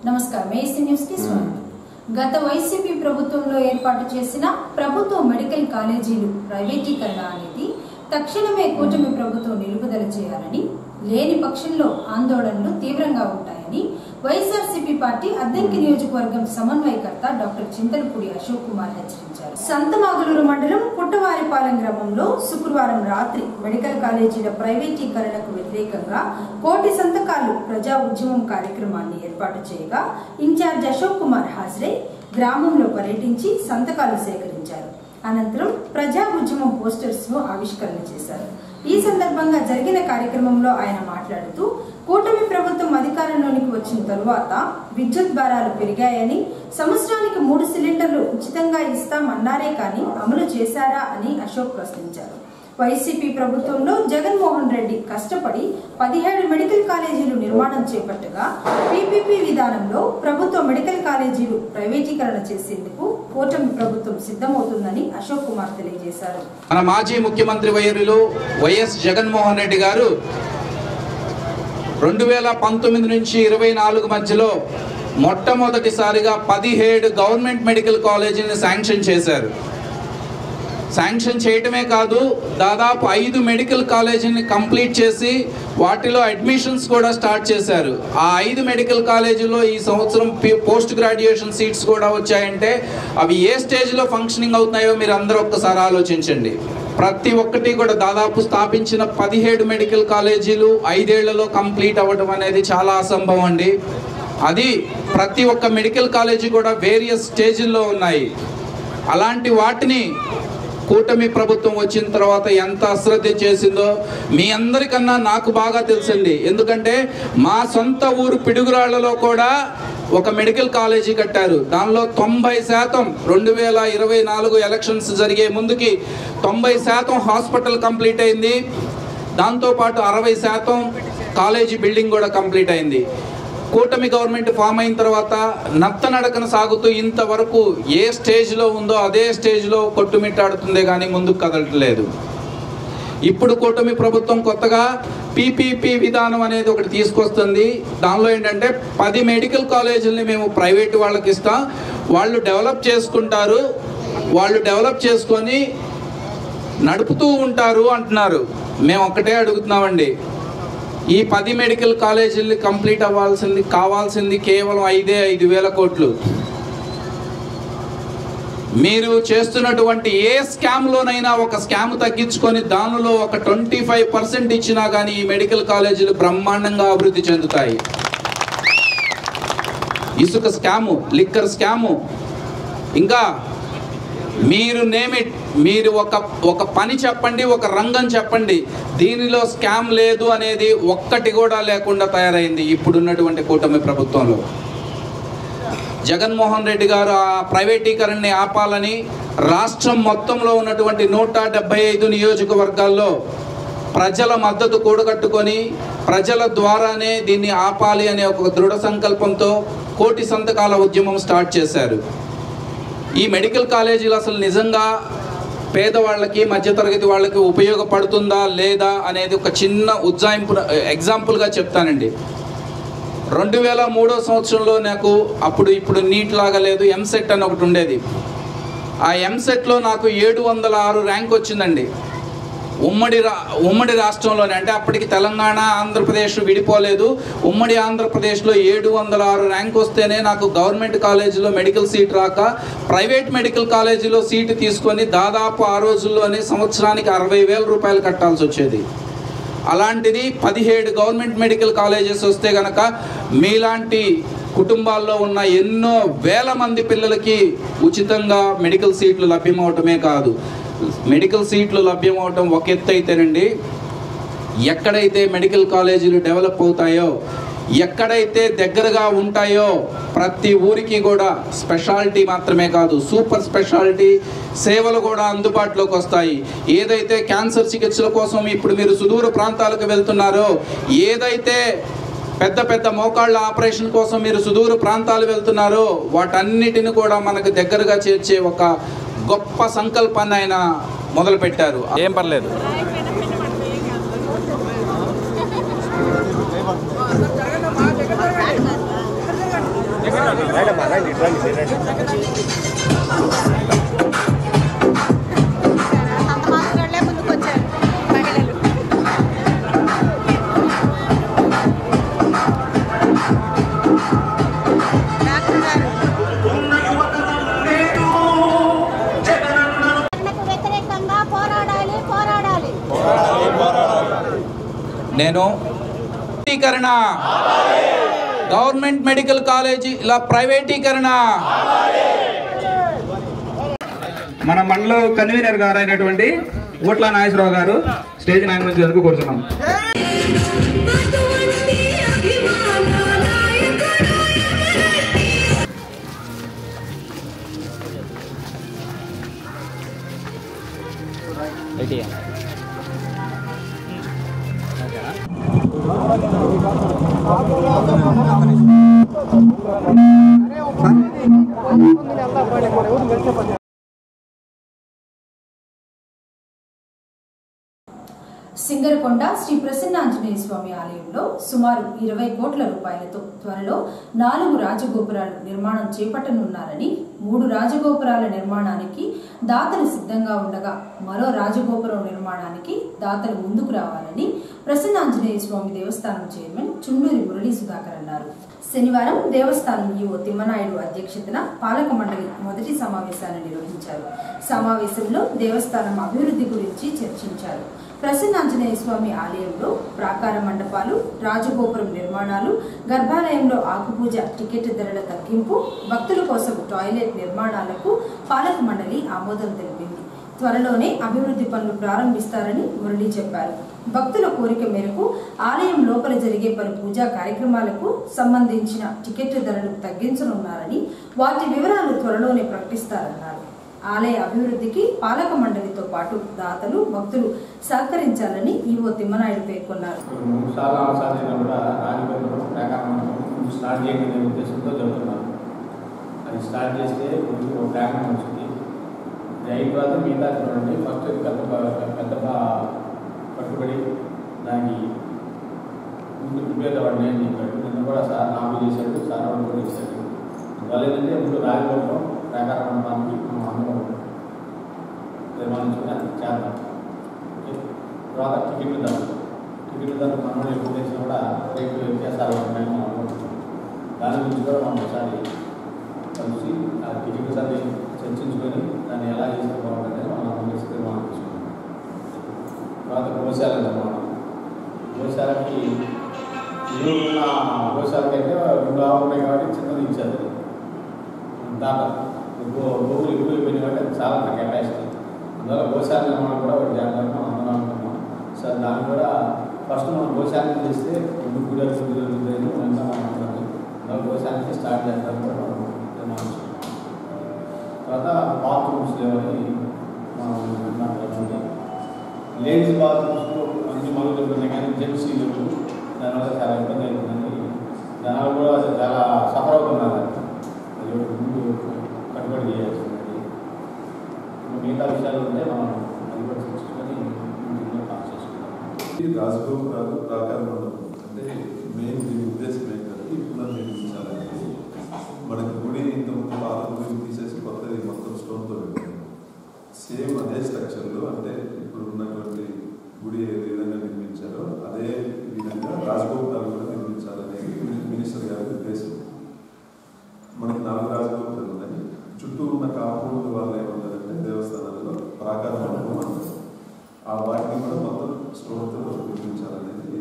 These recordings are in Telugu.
నమస్కారం ఏసీ న్యూస్ కి స్వాగతం. గత వైసీపీ ప్రభుత్వంలో ఏర్పాటు చేసిన ప్రభుత్వ మెడికల్ కాలేజీలు ప్రైవేటీకరణ అనేది తక్షణమే కూటమి ప్రభుత్వం నిలుపుదల చేయాలని, లేని పక్షంలో ఆందోళనలు తీవ్రంగా ఉంటాయని వైఎస్ఆర్సీపీ పార్టీ అద్దంకి నియోజకవర్గం సమన్వయకర్త డాక్టర్ చింతలపూడి అశోక్ కుమార్ హెచ్చరించారు. సంతమాగులూరు మండలం పుట్టవారిపాలెం గ్రామంలో శుక్రవారం రాత్రి మెడికల్ కాలేజీల ప్రైవేటీకరణకు వ్యతిరేకంగా కోటి సంతకాలు ప్రజా ఉద్యమం కార్యక్రమాన్ని ఏర్పాటు చేయగా ఇన్ఛార్జ్ అశోక్ కుమార్ హాజరై గ్రామంలో పర్యటించి సంతకాలు సేకరించారు. అనంతరం ప్రజా ఉద్యమం పోస్టర్స్ ను ఆవిష్కరణ చేశారు. ఈ సందర్భంగా జరిగిన కార్యక్రమంలో ఆయన మాట్లాడుతూ కూటమి ప్రభుత్వం అధికారంలోనికి వచ్చిన తరువాత విద్యుత్ భారాలు పెరిగాయని, సంవత్సరానికి 3 సిలిండర్లు ఉచితంగా ఇస్తామన్నారే కానీ అమలు చేశారా అని అశోక్ ప్రశ్నించారు. వైసీపీ ప్రభుత్వంలో జగన్మోహన్ రెడ్డి కష్టపడి 17 మెడికల్ కాలేజీలు నిర్మాణం చేపట్టగా పీపీపీ విధానంలో ప్రభుత్వ మెడికల్ కాలేజీలు ప్రైవేటీకరణ చేసేందుకు కూటమి ప్రభుత్వం సిద్ధమవుతుందని అశోక్ కుమార్ తెలియజేశారు. మన మాజీ ముఖ్యమంత్రి వర్యులు వైఎస్ జగన్మోహన్ రెడ్డి గారు 2019 నుంచి 24 మధ్యలో మొట్టమొదటిసారిగా 17 గవర్నమెంట్ మెడికల్ కాలేజీని శాంక్షన్ చేశారు. శాంక్షన్ చేయటమే కాదు, దాదాపు 5 మెడికల్ కాలేజీని కంప్లీట్ చేసి వాటిలో అడ్మిషన్స్ కూడా స్టార్ట్ చేశారు. ఆ 5 మెడికల్ కాలేజీలో ఈ సంవత్సరం పోస్ట్ గ్రాడ్యుయేషన్ సీట్స్ కూడా వచ్చాయంటే అవి ఏ స్టేజ్లో ఫంక్షనింగ్ అవుతున్నాయో మీరు అందరూ ఒక్కసారి ఆలోచించండి. ప్రతి ఒక్కటి కూడా దాదాపు స్థాపించిన 17 మెడికల్ కాలేజీలు 5 ఏళ్లలో కంప్లీట్ అవ్వడం అనేది చాలా అసంభవం అండి. అది ప్రతి ఒక్క మెడికల్ కాలేజీ కూడా వేరియస్ స్టేజ్ల్లో ఉన్నాయి. అలాంటి వాటిని కూటమి ప్రభుత్వం వచ్చిన తర్వాత ఎంత అశ్రద్ధ చేసిందో మీ అందరికన్నా నాకు బాగా తెలుసండి. ఎందుకంటే మా సొంత ఊరు పిడుగురాళ్లలో కూడా ఒక మెడికల్ కాలేజీ కట్టారు. దానిలో 90% 2024 ఎలక్షన్స్ జరిగే ముందుకి 90% హాస్పిటల్ కంప్లీట్ అయింది. దాంతోపాటు 60% కాలేజీ బిల్డింగ్ కూడా కంప్లీట్ అయింది. కూటమి గవర్నమెంట్ ఫామ్ అయిన తర్వాత నత్తనడకన సాగుతూ ఇంతవరకు ఏ స్టేజ్లో ఉందో అదే స్టేజ్లో కొట్టుమిట్టాడుతుందే కానీ ముందుకు కదలట్లేదు. ఇప్పుడు కూటమి ప్రభుత్వం కొత్తగా పీపీపీ విధానం అనేది ఒకటి తీసుకొస్తుంది. దానిలో ఏంటంటే 10 మెడికల్ కాలేజీలని మేము ప్రైవేట్ వాళ్ళకి ఇస్తాం, వాళ్ళు డెవలప్ చేసుకుంటారు, వాళ్ళు డెవలప్ చేసుకొని నడుపుతూ ఉంటారు అంటున్నారు. మేము ఒక్కటే అడుగుతున్నామండి, ఈ 10 మెడికల్ కాలేజీలు కంప్లీట్ కావాల్సింది కేవలం 5,000 కోట్లు. మీరు చేస్తున్నటువంటి ఏ స్కామ్లోనైనా ఒక స్కామ్ తగ్గించుకొని దానిలో ఒక 25% ఇచ్చినా కానీ ఈ మెడికల్ కాలేజీలు బ్రహ్మాండంగా అభివృద్ధి చెందుతాయి. ఇసుక స్కాము, లిక్కర్ స్కాము, ఇంకా మీరు ఒక పని చెప్పండి, ఒక రంగం చెప్పండి, దీనిలో స్కామ్ లేదు అనేది ఒక్కటి కూడా లేకుండా తయారైంది ఇప్పుడున్నటువంటి కూటమి ప్రభుత్వంలో. జగన్మోహన్ రెడ్డి గారు ఆ ప్రైవేటీకరణని ఆపాలని రాష్ట్రం మొత్తంలో ఉన్నటువంటి 175 నియోజకవర్గాల్లో ప్రజల మద్దతు కూడగట్టుకొని ప్రజల ద్వారానే దీన్ని ఆపాలి అనే ఒక దృఢ సంకల్పంతో కోటి సంతకాల ఉద్యమం స్టార్ట్ చేశారు. ఈ మెడికల్ కాలేజీలు అసలు నిజంగా పేదవాళ్ళకి, మధ్యతరగతి వాళ్ళకి ఉపయోగపడుతుందా లేదా అనేది ఒక చిన్న ఎగ్జాంపుల్గా చెప్తానండి. 2003 సంవత్సరంలో నాకు ఇప్పుడు నీట్ లాగా లేదు, ఎంసెట్ అని ఒకటి ఉండేది. ఆ ఎంసెట్లో నాకు 706 ర్యాంక్ వచ్చిందండి. ఉమ్మడి రాష్ట్రంలోనే, అంటే అప్పటికి తెలంగాణ ఆంధ్రప్రదేశ్ విడిపోలేదు. ఉమ్మడి ఆంధ్రప్రదేశ్లో 706 ర్యాంక్ వస్తేనే నాకు గవర్నమెంట్ కాలేజీలో మెడికల్ సీట్ రాక ప్రైవేట్ మెడికల్ కాలేజీలో సీటు తీసుకొని దాదాపు ఆ రోజుల్లోనే సంవత్సరానికి 60,000 రూపాయలు కట్టాల్సి వచ్చేది. అలాంటిది 17 గవర్నమెంట్ మెడికల్ కాలేజెస్ వస్తే కనుక మీలాంటి కుటుంబాల్లో ఉన్న ఎన్నో వేల మంది పిల్లలకి ఉచితంగా మెడికల్ సీట్లు లభ్యమవటమే కాదు, మెడికల్ సీట్లు లభ్యమవటం ఒక ఎత్తు అయితేనండి, ఎక్కడైతే మెడికల్ కాలేజీలు డెవలప్ అవుతాయో, ఎక్కడైతే దగ్గరగా ఉంటాయో ప్రతి ఊరికి కూడా స్పెషాలిటీ మాత్రమే కాదు, సూపర్ స్పెషాలిటీ సేవలు కూడా అందుబాటులోకి వస్తాయి. ఏదైతే క్యాన్సర్ చికిత్సల కోసం ఇప్పుడు మీరు సుదూర ప్రాంతాలకు వెళ్తున్నారో, ఏదైతే పెద్ద మోకాళ్ళ ఆపరేషన్ కోసం మీరు సుదూర ప్రాంతాలు వెళ్తున్నారో వాటన్నిటిని కూడా మనకు దగ్గరగా చేర్చే ఒక గొప్ప సంకల్పాన్ని ఆయన మొదలుపెట్టారు. ఏం పర్లేదు. నేను గవర్నమెంట్ మెడికల్ కాలేజీ ఇలా ప్రైవేటీకరణ మన మండల కన్వీనర్ గారు అయినటువంటి ఓట్ల నాగేశ్వరరావు గారు స్టేజ్ నాయన నుంచి ఎందుకు కోరుతున్నాం. సింగరకొండ శ్రీ ప్రసన్నాంజనేయ స్వామి ఆలయంలో సుమారు 20 కోట్ల రూపాయలతో త్వరలో 4 రాజగోపురాలు నిర్మాణం చేపట్టనున్నారని, 3 రాజగోపురాల నిర్మాణానికి దాతలు సిద్ధంగా ఉండగా మరో రాజగోపురం నిర్మాణానికి దాతలు ముందుకు రావాలని ప్రసన్నాంజనేయ స్వామి దేవస్థానం చైర్మన్ చుండూరి మురళీ సుధాకర్ అన్నారు. శనివారం దేవస్థానం ఈవో తిమ్మనాయుడు అధ్యక్షతన పాలక మండలి మొదటి సమావేశాన్ని నిర్వహించారు. సమావేశంలో దేవస్థానం అభివృద్ధి గురించి చర్చించారు. ప్రసన్నాంజనేయ స్వామి ఆలయంలో ప్రాకార మండపాలు, రాజగోపురం నిర్మాణాలు, గర్భాలయంలో ఆకుపూజ టికెట్ ధరల తగ్గింపు, భక్తుల కోసం టాయిలెట్ నిర్మాణాలకు పాలక మండలి ఆమోదం తెలిపింది. త్వరలోనే అభివృద్ధి పనులు ప్రారంభిస్తారని మురళి చెప్పారు. భక్తుల కోరిక మేరకు ఆలయం లోపల జరిగే పలు పూజా కార్యక్రమాలకు సంబంధించిన టికెట్ ధరలు తగ్గించనున్నారని, వాటి వివరాలు త్వరలోనే ప్రకటిస్తారన్నారు. ఆలయ అభివృద్ధికి పాలక మండలితో పాటు దాతలు, భక్తులు సహకరించాలని ఈవో తిమ్మనాయుడు పేర్కొన్నారు. మిగతా చూడండి, ఫస్ట్ పెద్ద కట్టుబడి దానికి ముందు ప్రిపేర్ అవ్వండి అని చెప్పాడు. నిన్న కూడా సార్ నాలుగు చేశాడు, సార్ వాళ్ళు కూడా చేశాడు. అందువల్ల ఏంటంటే ముందు రాజగోపురం ప్రాకార మండపానికి మనం అందరం నిర్మాణించుకుని అది చేద్దాం. తర్వాత టికెట్లు ధరలు మనం ఎప్పుడు చేసినా కూడా రేట్లు వ్యత్యాసాలు ఉన్నాయని మనం అనుకుంటున్నాం. దాని గురించి కూడా మనం ఒకసారి కలిసి ఆ టికెట్ ధరని చర్చించుకొని దాన్ని ఎలా చేస్తే బాగుంటుంది మనం అందరికీ నిర్మాణం చేసుకున్నాం. తర్వాత గోశాల నిర్మాణం. గోశాలకి ఉన్న గోశాలకైతే 2 ఆవులు ఉన్నాయి కాబట్టి చిన్నది ఇచ్చారు. గోవులు ఎక్కువ అయిపోయినాయి కాబట్టి అది చాలా కెపాసిటీ. అందువల్ల గోశాల నిర్మాణం కూడా ఒకటి చేద్దామని మనం అందరం అనుకున్నాం. సార్ దాన్ని కూడా ఫస్ట్ మనం గోశాలను చేస్తే 2 గుడిలు ఎంత మనం అనుకున్నాం. అందువల్ల గోశాలకి స్టార్ట్ చేద్దామని కూడా మనం నిర్మాణించుకున్నాం. తర్వాత బాత్రూమ్స్ లేవని మనం లేడీస్ బాత్రూమ్స్లో అన్ని మరుగులు ఉన్నాయి కానీ జెంట్స్ లేవు. దానివల్ల చాలా ఇబ్బంది అవుతుందని జనాలు కూడా చాలా సఫర్ అవుతున్నారు. అది ముందు కట్టుబడి చేయాల్సింది. మిగతా విషయాలు ఉంటే మనం అది కూడా చర్చించుకొని పాస్ చేసుకుంటాం. ఈ రాజగోపురాలు ప్రాకార మండపం అంటే మెయిన్ దీని ఉద్దేశం ఏంటంటే ఇప్పుడు నిర్మించాలంటే మనకి గుడి ఇంతకుముందు పాత గుడిని తీసేసి కొత్తది మొత్తం స్టోన్తో పెట్టారు. సేమ్ అదే స్ట్రక్చర్లో అంటే ఇప్పుడు ఉన్నటువంటి గుడి ఏ విధంగా నిర్మించారో అదే విధంగా రాజగోపురాలు కూడా నిర్మించాలనేది మినిస్టర్ గారి ఉద్దేశం. మనకి 4 రాజగోపురాలు ఉన్నాయి. చుట్టూ ఉన్న కాంపౌండ్ వల్ల ఏమంటారంటే దేవస్థానాల్లో ప్రాకార మండపం అంటారు. ఆ వాటిని కూడా మొత్తం స్టోన్తో నిర్మించాలనేది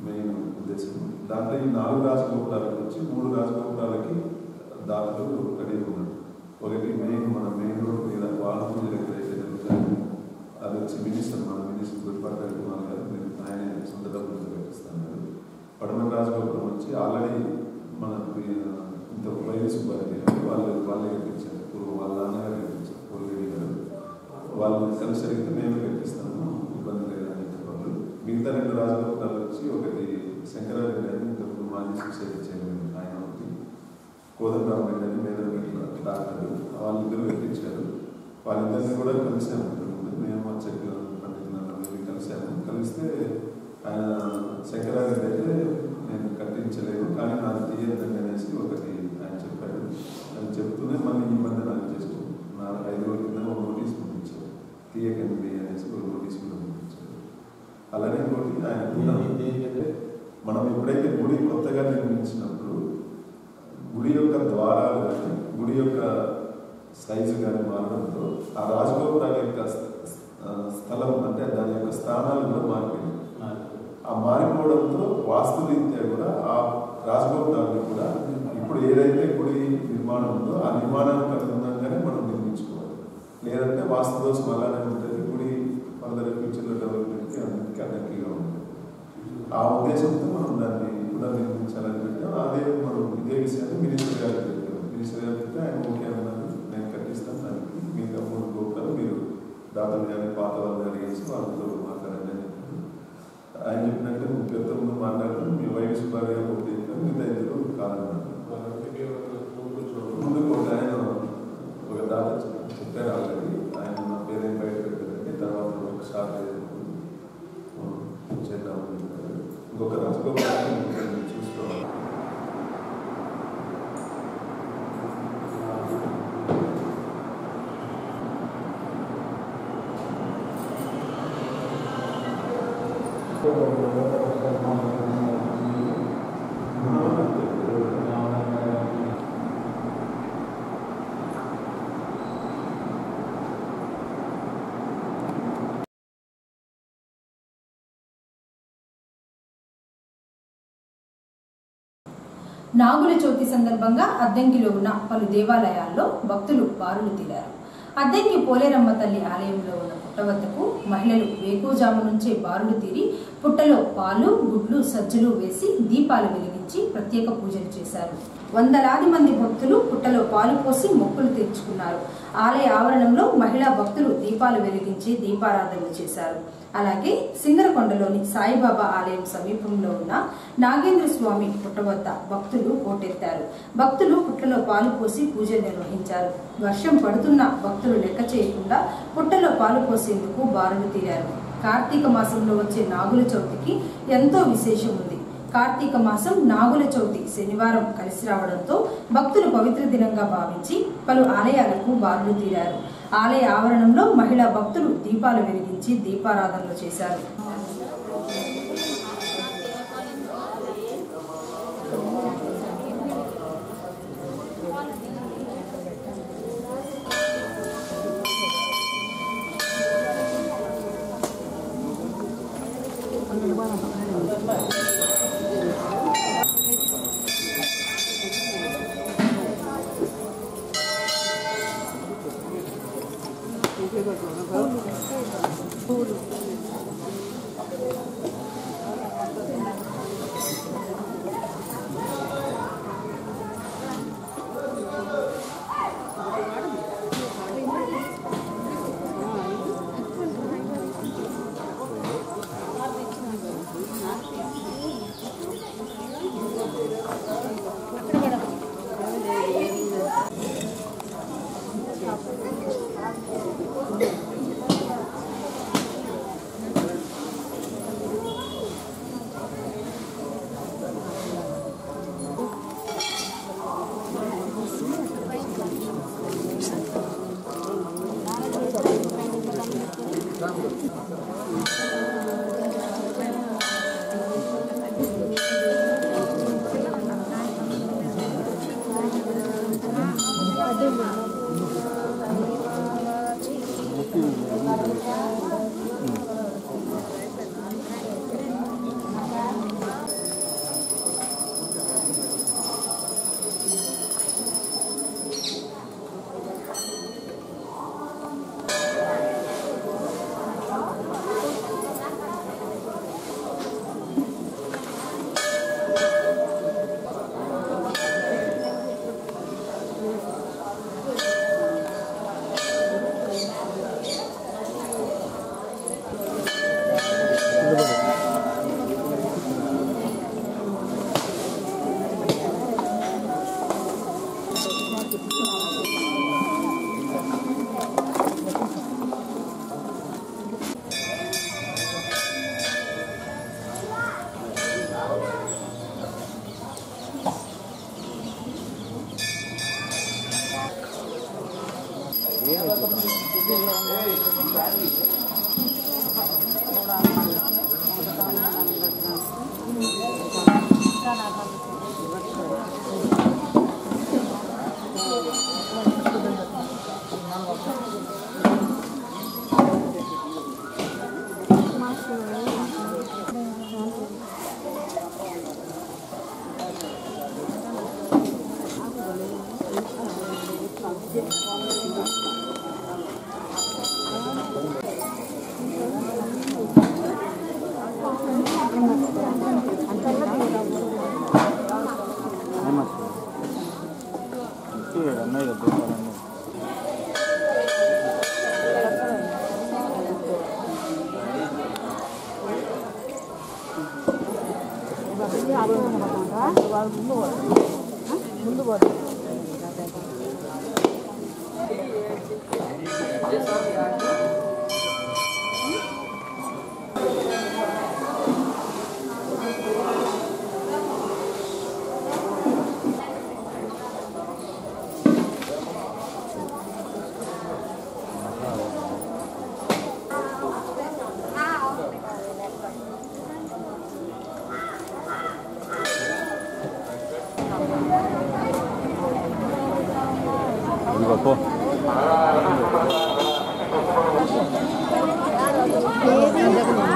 మెయిన్ ఉద్దేశం. దాంట్లో ఈ 4 రాజగోపురాలకు వచ్చి 3 రాజగోపురాలకి దాతలు రెడీ ఉన్నారు. ఒకటి మన మెయిన్ రోడ్ మీద వాహనం దగ్గర అయితే జరుగుతుంది. అది వచ్చి మన మినిస్టర్ గుడిపాటి కుమార్ గారు ఆయన సొంత డబ్బులతో కట్టిస్తున్నారు. పడమర రాజగోపురం వచ్చి ఆల్రెడీ మన ఇంత వైవి సుబ్బారెడ్డి వాళ్ళే కట్టించారు. వాళ్ళ నాన్నగారు కట్టించారు. పూర్వరెడ్డి గారు వాళ్ళు కలిసి అడిగితే మేమే కట్టిస్తాము, ఇబ్బంది లేదని చెప్పారు. మిగతా 2 రాజగోపురాలు వచ్చి ఒకటి శంకరారెడ్డి అని ఇంతకు మాజీ సొసైటీ చైర్మన్, ఆయన ఒకటి కోదండరామరెడ్డి అని మేదరగట్ల డాక్టర్, వాళ్ళిద్దరూ కట్టించారు. వాళ్ళిద్దరిని కూడా కలిసాము. మేము పండితులు కలిసాము. కలిస్తే ఆయన శంకరారెడ్డి అయితే నేను కట్టించలేను కానీ నాకు తీయద్దని అనేసి ఒకటి ఆయన చెప్పాడు. తీయకండి అనేసి ఒక నోటీస్ కూడా పంపించారు. అలానే ఇంకోటి ఆయన ఏంటంటే మనం ఎప్పుడైతే గుడి కొత్తగా నిర్మించినప్పుడు గుడి యొక్క ద్వారాలు కానీ గుడి యొక్క సైజు కానీ మారడంతో ఆ రాజగోపురాల యొక్క స్థలం అంటే దాని యొక్క స్థానాలు కూడా మారిపోయింది. ఆ మారిపోవడంతో వాస్తురీత్యా కూడా ఆ రాజగోపురాన్ని కూడా ఇప్పుడు ఏదైతే గుడి నిర్మాణం ఉందో ఆ నిర్మాణానికి అనుగుణంగానే మనం నిర్మించుకోవాలి. లేదంటే వాస్తు దోషం అలానే ఉంటుంది, గుడి ఫర్దర్ ఫ్యూచర్లో డెవలప్మెంట్కి అన్నింటికీ అడ్డంకిగా ఉంటుంది. ఆ ఉద్దేశంతో మనం దాన్ని పునర్నిర్మించాలని పెట్టాం. అదే మనం ఇదే విషయాన్ని మినిస్టర్ గారికి పెట్టాం. మినిస్టర్ గారు చెప్తే ఆయన ఓకే అన్నారు, నేను కట్టిస్తాను, దానికి మిగతా 3 గోపురాలు మీరు దాతలు కానీ పాత వాళ్ళు అడిగేసి వాళ్ళతో మాట్లాడండి అని చెప్పారు. ఆయన చెప్పినట్టు 30 ముందు మాట్లాడతాం, మీ వైఫ్ సుబ్బారావు గారు ఒకటి చెప్పారు, మిగతా 2 కాదన్నారు. ముందుకు ఒక ఆయన ఒక దాత చెప్పారు ఆల్రెడీ, ఆయన నా పేరేం బయట పెట్టారంటే తర్వాత ఒకసారి చేద్దామని చెప్పారు. ఇంకొక రాజగోపాలని చూసుకోవాలి. నాగుల చవితి సందర్భంగా అద్దంకిలో ఉన్న పలు దేవాలయాల్లో భక్తులు బారులు తీరారు. అద్దంకి పోలేరమ్మ తల్లి ఆలయంలో ఉన్న పుట్ట వద్దకు మహిళలు వేకువజాము నుంచే బారులు తీరి పుట్టలో పాలు, గుడ్లు, సజ్జలు వేసి దీపాలు వెలిగించి ప్రత్యేక పూజలు చేశారు. వందలాది మంది భక్తులు పుట్టలో పాలు పోసి మొక్కులు తీర్చుకున్నారు. ఆలయ ఆవరణంలో మహిళా భక్తులు దీపాలు వెలిగించి దీపారాధనలు చేశారు. అలాగే సింగరకొండలోని సాయిబాబా ఆలయం సమీపంలో ఉన్న నాగేంద్ర స్వామి పుట్ట వద్ద భక్తులు పోటెత్తారు. భక్తులు పుట్టలో పాలు పోసి పూజలు నిర్వహించారు. వర్షం పడుతున్న భక్తులు లెక్క చేయకుండా పుట్టలో పాలు పోసేందుకు బారులు తీరారు. కార్తీక మాసంలో వచ్చే నాగుల చవితికి ఎంతో విశేషం ఉంది. కార్తీక మాసం నాగుల చవితి శనివారం కలిసి రావడంతో భక్తులు పవిత్ర దినంగా భావించి పలు ఆలయాలకు బారులు తీరారు. ఆలయ ఆవరణంలో మహిళా భక్తులు దీపాలు వెలిగించి దీపారాధనలు చేశారు.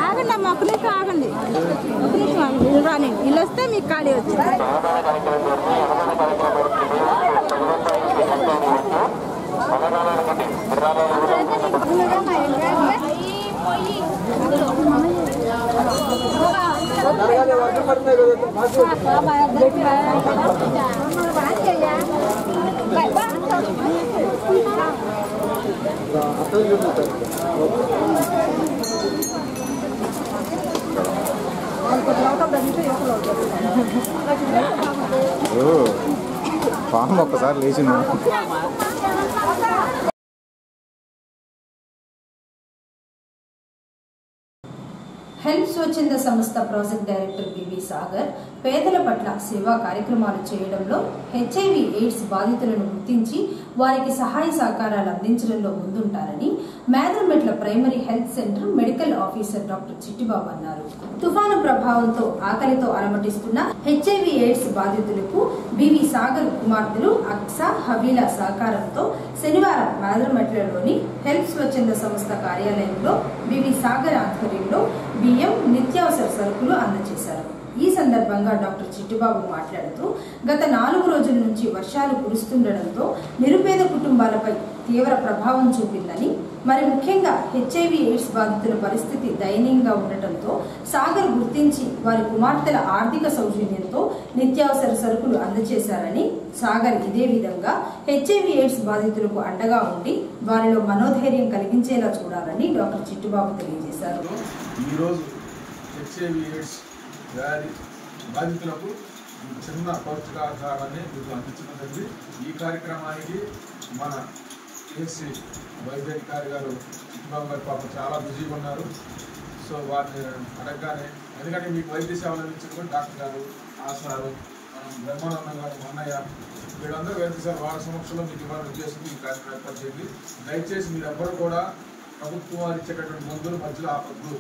ఆగండి అమ్మ, ఒక నిమిషం ఆగండి, ఒక నిమిషం ఆగండి. రానండి, ఇల్లు వస్తే మీకు ఖాళీ వచ్చింది. పాము ఒక్కసారి లేచింది. హెల్ప్ స్వచ్ఛంద సంస్థ ప్రాజెక్ట్ డైరెక్టర్ బివి సాగర్ పేదల పట్ల సేవా కార్యక్రమాలు చేయడంలో హెచ్ఐవి ఎయిడ్స్ బాధితులను గుర్తించి వారికి సహాయ సహకారాలు అందించడంలో ముందుంటారని Medarametla primary health centre medical officer doctor Chittibabu అన్నారు. తుఫాను ప్రభావంతో ఆకలితో అలమటిస్తున్న హెచ్ఐవి ఎయిడ్స్ బాధితులకు బివి సాగర్ కుమార్తెలు అక్సా హవీలా సహకారంతో శనివారం మేదరమెట్లలోని హెల్ప్ స్వచ్ఛంద సంస్థ కార్యాలయంలో బివి సాగర్ ఆధ్వర్యంలో బియ్యం, నిత్యావసర సరుకులు అందజేశారు. ఈ సందర్భంగా డాక్టర్ చిట్టిబాబు మాట్లాడుతూ గత 4 రోజుల నుంచి వర్షాలు కురుస్తుండటంతో నిరుపేద కుటుంబాలపై తీవ్ర ప్రభావం చూపిందని, మరి ముఖ్యంగా హెచ్ఐవి ఎయిడ్స్ బాధితుల పరిస్థితి దయనీయంగా ఉండటంతో సాగర్ గుర్తించి వారి కుమార్తెల ఆర్థిక సౌజన్యంతో నిత్యావసర సరుకులు అందజేశారని, సాగర్ ఇదే విధంగా హెచ్ఐవి ఎయిడ్స్ బాధితులకు అండగా ఉండి వారిలో మనోధైర్యం కలిగించేలా చూడాలని డాక్టర్ చిట్టిబాబు తెలియజేశారు. ఈరోజు హెచ్ఐవి ఎయిడ్స్ వ్యాధి బాధితులకు చిన్న పౌష్టికాహారాన్ని మీకు అందించడం జరిగింది. ఈ కార్యక్రమానికి మన ఏసీ వైద్యాధికారి గారు చిట్టిబాబు గారు పాపం చాలా బిజీగా ఉన్నారు. సో వారిని అడగగానే, ఎందుకంటే మీకు వైద్య సేవలు అందించడం డాక్టర్ గారు, ఆసారు, బ్రహ్మానందం గారు, మన్నయ్య, వీళ్ళందరూ వైద్య సేవ వాళ్ళ సమక్షంలో మీకు ఇవ్వాలని ఉద్దేశంతో ఈ కార్యక్రమం ఏర్పాటు చేయండి. దయచేసి మీరెవ్వరూ కూడా ప్రభుత్వం వారు ఇచ్చేటటువంటి మందులు మధ్యలో ఆపద్దు.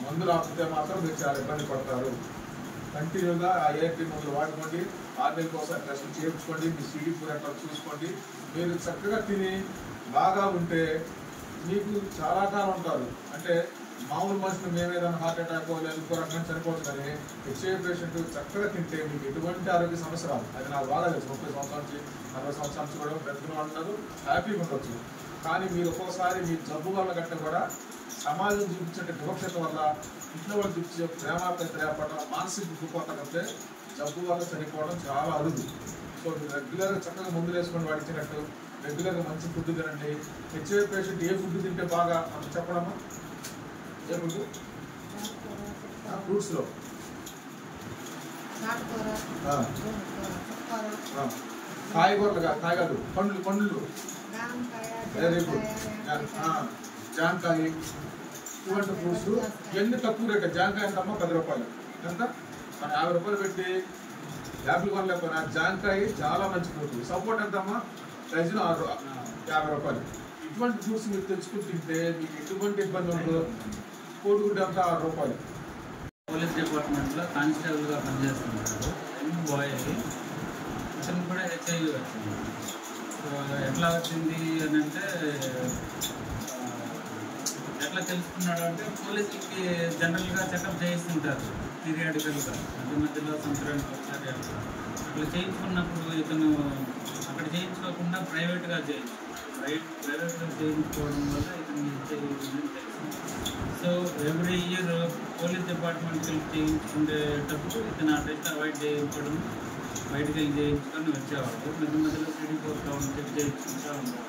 మందులు ఆపితే మాత్రం మీరు చాలా ఇబ్బంది పడతారు. కంటిన్యూగా ఆ ఏఆర్టీ మందులు వాడుకోండి. 6 నెలలకు ఒకసారి టెస్టులు చేయించుకోండి. మీ CD4 ఎట్లా చూసుకోండి. మీరు చక్కగా తిని బాగా ఉంటే మీకు చాలా కాలం ఉంటారు. అంటే మామూలు మనుషులు మేమేదైనా హార్ట్ అటాక్ లేదా ఇంకో రకంగా చనిపోవచ్చు, కానీ హెచ్ఐవి పేషెంట్ చక్కగా తింటే మీకు ఎటువంటి ఆరోగ్య సమస్య రాదు. అది నాకు బాగా తెలుసు. 30 సంవత్సరాల నుంచి 40 సంవత్సరాల నుంచి కూడా బ్రతుకులు అంటారు, హ్యాపీగా ఉండొచ్చు. కానీ మీరు ఒక్కోసారి మీ జబ్బు వల్ల గట్ట కూడా సమాజం చూపించే వివక్షత వల్ల, ఇంట్లో వాళ్ళు చూపించే ప్రేమాపేత ఏర్పడడం, మానసిక దుఃఖత కంటే జబ్బు వల్ల చనిపోవడం చాలా అరుదు. సో మీరు రెగ్యులర్గా చక్కగా మందులు వేసుకొని వాడిచ్చినట్టు రెగ్యులర్గా మంచి ఫుడ్ తినండి. హెచ్ఐవి పేషెంట్ ఏ ఫుడ్ తింటే బాగా అంత చెప్పడమా? ఏ ఫుడ్? ఫ్రూట్స్లో కాయగూరలు, పండ్లు వెరీ గుడ్. జాంకాయ, ఇటువంటి ఫ్రూట్స్ ఇవన్నీ తక్కువ రేట్. జాంకాయ ఎంతమ్మా? 10 రూపాయలు. ఎంత? మన 50 రూపాయలు పెట్టి యాపిల్ కొనలేకపోయినా జాంకాయ చాలా మంచి ఫ్రూట్. సపోర్ట్ ఎంతమ్మా? డజన్ 50 రూపాయలు. ఇటువంటి ఫ్రూట్స్ మీరు తెచ్చుకుని తింటే మీకు ఎటువంటి ఇబ్బంది ఉండదు. కోడిగుడ్డు అంతా 6 రూపాయలు. పోలీస్ డిపార్ట్మెంట్లో కానిస్టేబుల్గా పనిచేస్తున్నారు. బాయ్ ఇతను కూడా HIV వచ్చింది. సో ఎట్లా వచ్చింది అని అంటే ఎట్లా తెలుసుకున్నాడు అంటే పోలీసులకి జనరల్గా చెకప్ చేయిస్తుంటారు పీరియాడికల్గా, మధ్య మధ్యలో సంవత్సరానికి ఒకసారి అట్లా చేయించుకున్నప్పుడు ఇతను అక్కడ చేయించుకోకుండా ప్రైవేట్గా ప్రైవేట్గా చేయించుకోవడం వల్ల ఇతను తెలిసింది. సో ఎవ్రీ ఇయర్ పోలీస్ డిపార్ట్మెంట్కి చేయించుకునేటప్పుడు ఇతను ఆ టెస్ట్ అవాయిడ్ చేయించడం, బయటకు వెళ్ళి చేయించుకొని వచ్చేవాడు. మధ్య మధ్యలో సిడిపోతూ ఉంటే చేయించుకుంటూ ఉంటాడు.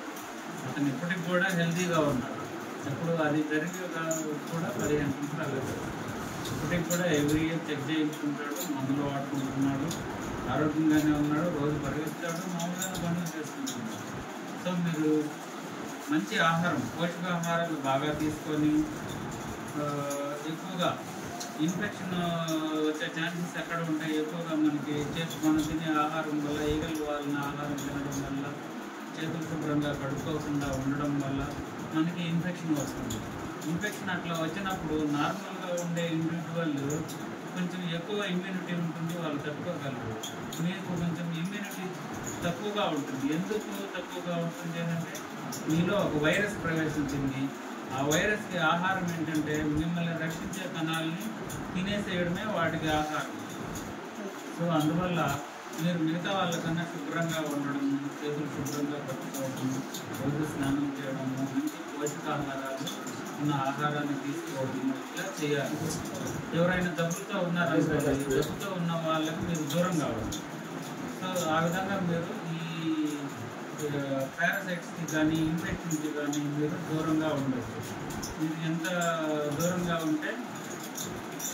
అతను ఇప్పటికి కూడా హెల్తీగా ఉన్నాడు. ఇప్పుడు అది జరిగి కూడా 15 సంవత్సరాలు ఇప్పటికి కూడా ఎవ్రీ ఇయర్ చెక్ చేయించుకుంటాడు, మందులు వాడుకుంటున్నాడు, ఆరోగ్యంగానే ఉన్నాడు, రోజు పరిగెత్తాడు, మామూలుగా పనులు చేసుకుంటున్నాడు. సో మీరు మంచి ఆహారం, పోషకాహారాలు బాగా తీసుకొని ఎక్కువగా ఇన్ఫెక్షన్ వచ్చే ఛాన్సెస్ ఎక్కడ ఉంటాయి? ఎక్కువగా మనకి మనం తినే ఆహారం వల్ల, ఈగలు వాళ్ళని ఆహారం తినడం వల్ల, చేతులు శుభ్రంగా కడుక్కోకుండా ఉండడం వల్ల మనకి ఇన్ఫెక్షన్ వస్తుంది. ఇన్ఫెక్షన్ అట్లా వచ్చినప్పుడు నార్మల్గా ఉండే ఇండివిజువల్ కొంచెం ఎక్కువ ఇమ్యూనిటీ ఉంటుంది, వాళ్ళు తట్టుకోగలరు. మీకు కొంచెం ఇమ్యూనిటీ తక్కువగా ఉంటుంది. ఎందుకు తక్కువగా ఉంటుంది అంటే మీలో ఒక వైరస్ ప్రవేశించింది. ఆ వైరస్కి ఆహారం ఏంటంటే మిమ్మల్ని రక్షించే కణాలని తినేసేయడమే వాటికి ఆహారం. సో అందువల్ల మీరు మిగతా వాళ్ళకన్నా శుభ్రంగా ఉండడం, చేతులు శుభ్రంగా కట్టుకోవడం, రోజు స్నానం చేయడం, మంచి పోషకాహారాలు ఉన్న ఆహారాన్ని తీసుకోవడం ఇలా చేయాలి. ఎవరైనా జబ్బుతో ఉన్నారనుకోండి, జబ్బుతో ఉన్న వాళ్ళకి మీరు దూరం కావాలి. సో ఆ విధంగా మీరు ఈ పారాసైట్స్కి కానీ ఇన్ఫెక్షన్కి కానీ మీరు దూరంగా ఉండొచ్చు. మీరు ఎంత దూరంగా ఉంటే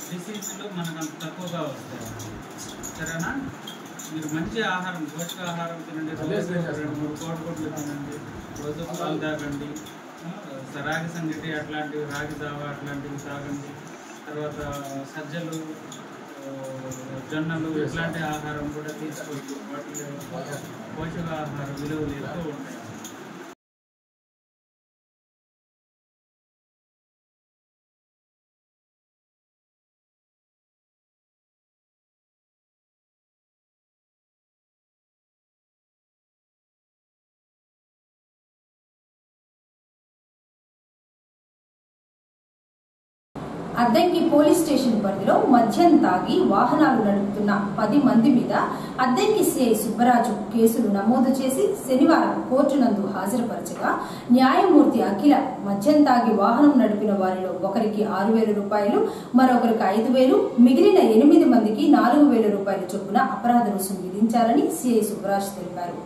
డిసీజులు మనకు అంత తక్కువగా వస్తాయి. సరేనా? మీరు మంచి ఆహారం, పోషకాహారం తినండి, రోజు 2-3 కోడిగుడ్లు తినండి, రోజు పాలు తాగండి, రాగి సంగటి అట్లాంటివి, రాగి జావ అట్లాంటివి తాగండి. తర్వాత సజ్జలు, జొన్నలు ఇట్లాంటి ఆహారం కూడా తీసుకోవచ్చు. వాటిలో పోషకాహార విలువలు ఎక్కువ ఉంటాయి. అద్దంకి పోలీస్ స్టేషన్ పరిధిలో మద్యం తాగి వాహనాలు నడుపుతున్న 10 మంది మీద అద్దంకి సిఐ సుబ్బరాజు కేసులు నమోదు చేసి శనివారం కోర్టు నందు హాజరుపరచగా న్యాయమూర్తి అఖిల మద్యం తాగి వాహనం నడిపిన వారిలో ఒకరికి 6,000 రూపాయలు, మరొకరికి 5,000, మిగిలిన 8 మందికి 4,000 రూపాయల చొప్పున అపరాధ రుసుము విధించాలని సిఐ సుబ్బరాజు తెలిపారు.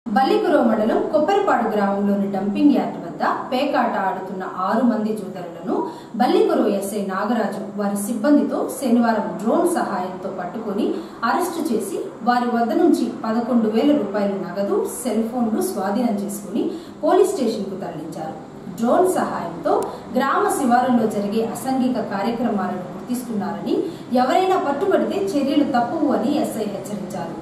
బల్లికురో మండలం కొప్పరిపాడు గ్రామంలోని డంపింగ్ యార్డ్ వద్ద పేకాట ఆడుతున్న 6 మంది జూదరులను బల్లికురో ఎస్ఐ నాగరాజు వారి సిబ్బందితో శనివారం డ్రోన్ సహాయంతో పట్టుకుని అరెస్టు చేసి వారి వద్ద నుంచి 11,000 రూపాయల నగదు, సెల్ ఫోన్లు స్వాధీనం చేసుకుని పోలీస్ స్టేషన్ కు తరలించారు. డ్రోన్ సహాయంతో గ్రామ శివారుల్లో జరిగే అసాంఘిక కార్యక్రమాలను గుర్తిస్తున్నారని, ఎవరైనా పట్టుబడితే చర్యలు తప్పవు అని ఎస్ఐ హెచ్చరించారు.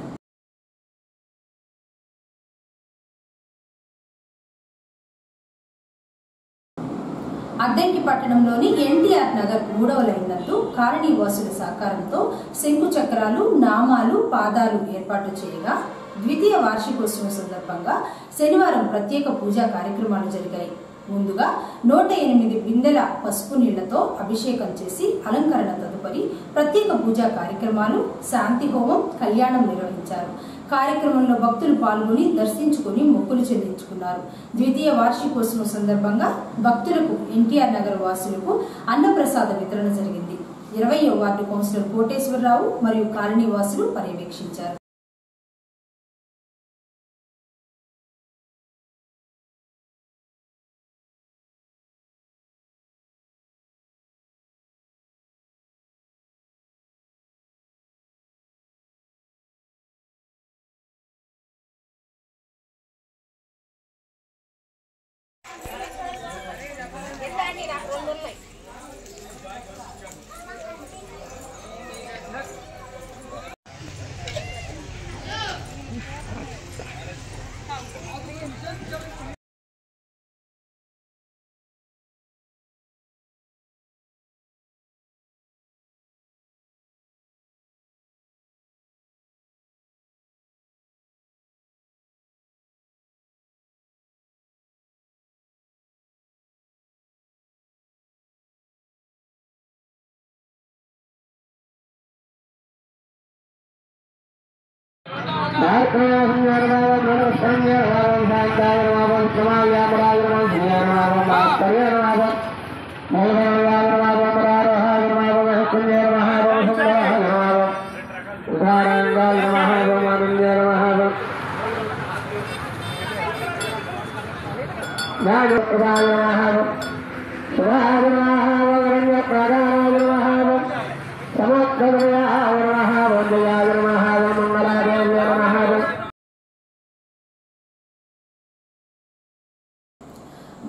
అద్దంకి పట్టణంలోని ఎన్టీఆర్ నగర్ 3వ లైన్ నందు కాలనీ వాసుల సహకారంతో శంకు చక్రాలు, నామాలు, పాదాలు ఏర్పాటు చేయగా ద్వితీయ వార్షికోత్సవం సందర్భంగా శనివారం ప్రత్యేక పూజా కార్యక్రమాలు జరిగాయి. ముందుగా 108 బిందెల పసుపు నీళ్లతో అభిషేకం చేసి అలంకరణ తదుపరి ప్రత్యేక పూజా కార్యక్రమాలు, శాంతి హోమం, కళ్యాణం నిర్వహించారు. కార్యక్రమంలో భక్తులు పాల్గొని దర్శించుకుని మొక్కులు చెల్లించుకున్నారు. ద్వితీయ వార్షికోత్సవం సందర్భంగా భక్తులకు ఎన్టీఆర్ నగర్ వాసులకు అన్నప్రసాద వితరణ జరిగింది. 20వ వార్డు కౌన్సిలర్ కోటేశ్వరరావు మరియు కాలనీ వాసులు పర్యవేక్షించారు.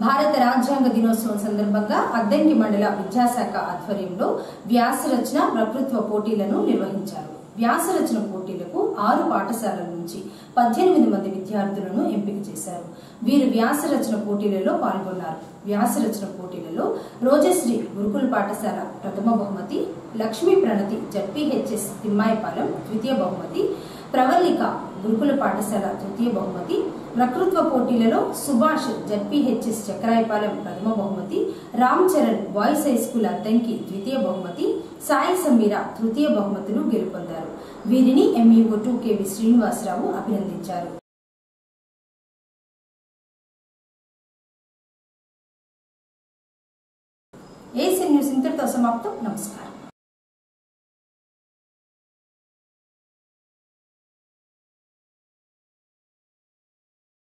భారత రాజ్యాంగ దినోత్సవం సందర్భంగా అద్దంకి మండల విద్యాశాఖ ఆధ్వర్యంలో వ్యాసరచన వక్తృత్వ పోటీలను నిర్వహించారు. వ్యాసరచన పోటీలకు 6 పాఠశాలల నుంచి 18 మంది విద్యార్థులను ఎంపిక చేశారు. వీరు వ్యాసరచన పోటీలలో పాల్గొన్నారు. వ్యాసరచన పోటీలలో రోజశ్రీ గురుకుల పాఠశాల ప్రథమ బహుమతి, లక్ష్మీ ప్రణతి జడ్పీహెచ్ఎస్ తిమ్మాయిపాలెం ద్వితీయ బహుమతి, ప్రవల్లిక గురుకుల పాఠశాల తృతీయ బహుమతి, వక్తృత్వ పోటీలలో సుభాష్ జడ్పీహెచ్ఎస్ చక్రాయపాలెం ప్రథమ బహుమతి, Ram Charan boys high school Addanki ద్వితీయ బహుమతి, సాయి సమీర తృతీయ బహుమతులు గెలుపొందారు. వీరిని ఎంఈఓ 2 కెవి శ్రీనివాసరావు అభినందించారు. ఏసీ న్యూస్ ఇంతటితో సమాప్తం. నమస్కారం.